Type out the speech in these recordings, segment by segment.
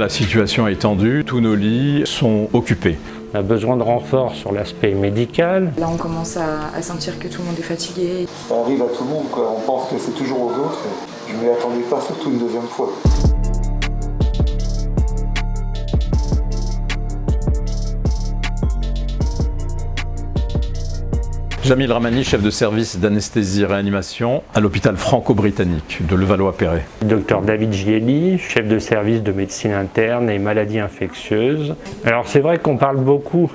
la situation est tendue, tous nos lits sont occupés. On a besoin de renfort sur l'aspect médical. Là, on commence à sentir que tout le monde est fatigué. Ça arrive à tout le monde, quoi. On pense que c'est toujours aux autres. Je ne m'y attendais pas, surtout une deuxième fois. Jamil Ramani, chef de service d'anesthésie-réanimation à l'hôpital franco-britannique de Levallois-Perret. Dr David Gielli, chef de service de médecine interne et maladies infectieuses. Alors c'est vrai qu'on parle beaucoup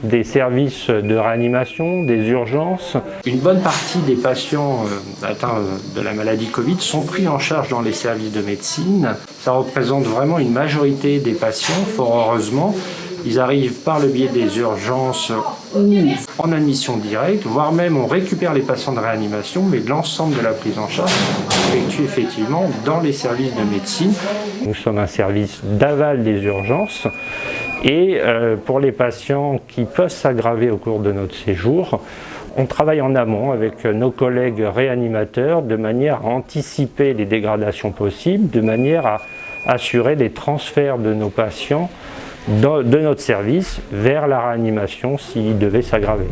des services de réanimation, des urgences. Une bonne partie des patients atteints de la maladie Covid sont pris en charge dans les services de médecine. Ça représente vraiment une majorité des patients, fort heureusement. Ils arrivent par le biais des urgences ou en admission directe, voire même on récupère les patients de réanimation, mais l'ensemble de la prise en charge s'effectue effectivement dans les services de médecine. Nous sommes un service d'aval des urgences et pour les patients qui peuvent s'aggraver au cours de notre séjour, on travaille en amont avec nos collègues réanimateurs de manière à anticiper les dégradations possibles, de manière à assurer les transferts de nos patients de notre service vers la réanimation s'il devait s'aggraver.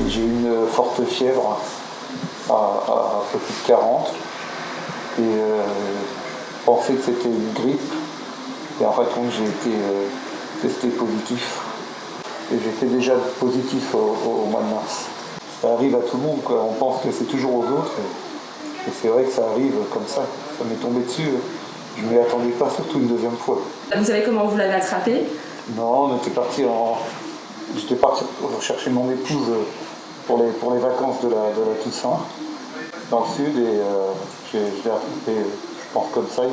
J'ai eu une forte fièvre à peu plus de 40 et je pensais que c'était une grippe et en fait j'ai été testé positif et j'étais déjà positif au mois de mars. Ça arrive à tout le monde, quoi. On pense que c'est toujours aux autres et c'est vrai que ça arrive comme ça. Ça m'est tombé dessus. Je ne m'y attendais pas, surtout une deuxième fois. Vous savez comment vous l'avez attrapé? Non, j'étais parti chercher mon épouse pour les vacances de la Toussaint dans le sud et je l'ai attrapé, je pense comme ça.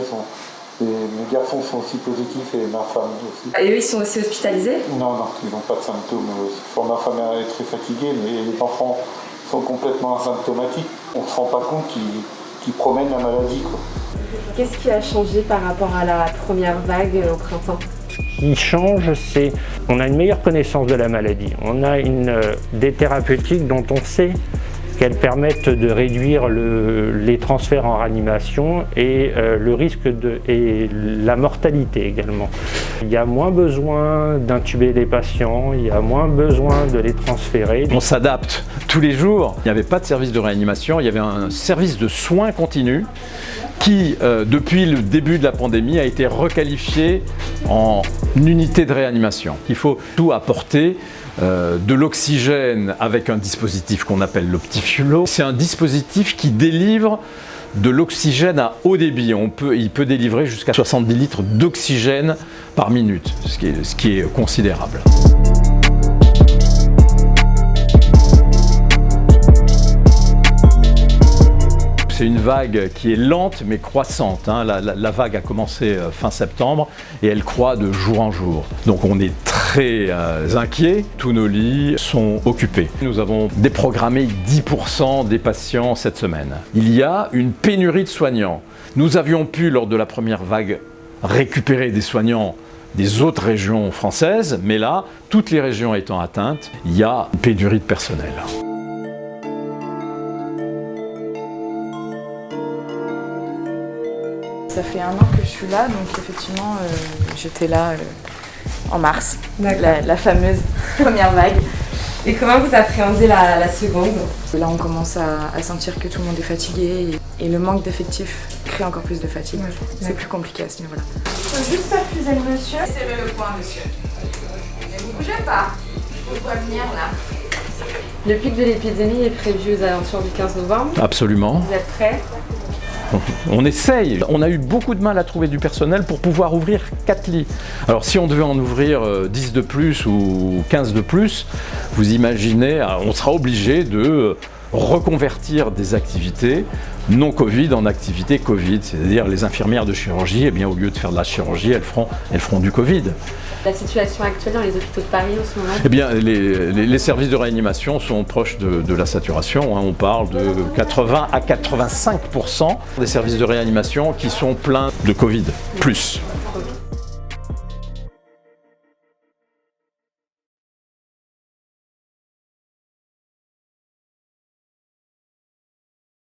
Mes garçons sont aussi positifs et ma femme aussi. Et eux, ils sont aussi hospitalisés? Non, ils n'ont pas de symptômes. Ma femme est très fatiguée, mais les enfants sont complètement asymptomatiques. On ne se rend pas compte qu'ils promènent la maladie, quoi. Qu'est-ce qui a changé par rapport à la première vague au printemps? Ce qui change, c'est qu'on a une meilleure connaissance de la maladie. On a des thérapeutiques dont on sait qu'elles permettent de réduire les transferts en réanimation et le risque et la mortalité également. Il y a moins besoin d'intuber les patients, il y a moins besoin de les transférer. On s'adapte tous les jours. Il n'y avait pas de service de réanimation, il y avait un service de soins continus qui, depuis le début de la pandémie, a été requalifié en unité de réanimation. Il faut tout apporter. De l'oxygène avec un dispositif qu'on appelle l'Optiflow. C'est un dispositif qui délivre de l'oxygène à haut débit. Il peut délivrer jusqu'à 70 litres d'oxygène par minute, ce qui est considérable. C'est une vague qui est lente mais croissante. La vague a commencé fin septembre et elle croît de jour en jour. Donc on est très inquiets. Tous nos lits sont occupés. Nous avons déprogrammé 10% des patients cette semaine. Il y a une pénurie de soignants. Nous avions pu, lors de la première vague, récupérer des soignants des autres régions françaises, mais là, toutes les régions étant atteintes, il y a une pénurie de personnel. Ça fait 1 an que je suis là, donc effectivement, j'étais là en mars, la fameuse première vague. Et comment vous appréhendez la seconde? Là, on commence à sentir que tout le monde est fatigué et le manque d'effectifs crée encore plus de fatigue. Ouais, c'est plus compliqué à ce niveau-là. Il faut juste perfuser le monsieur. Serrez le point, monsieur. Ne vous bougez pas, je vous vois venir là. Le pic de l'épidémie est prévu aux alentours du 15 novembre. Absolument. Vous êtes prêts? On essaye. On a eu beaucoup de mal à trouver du personnel pour pouvoir ouvrir 4 lits. Alors si on devait en ouvrir 10 de plus ou 15 de plus, vous imaginez, on sera obligé de reconvertir des activités non Covid en activités Covid. C'est-à-dire les infirmières de chirurgie, eh bien, au lieu de faire de la chirurgie, elles feront du Covid. La situation actuelle dans les hôpitaux de Paris en ce moment? Eh bien, les services de réanimation sont proches de la saturation. On parle de 80 à 85% des services de réanimation qui sont pleins de Covid, plus.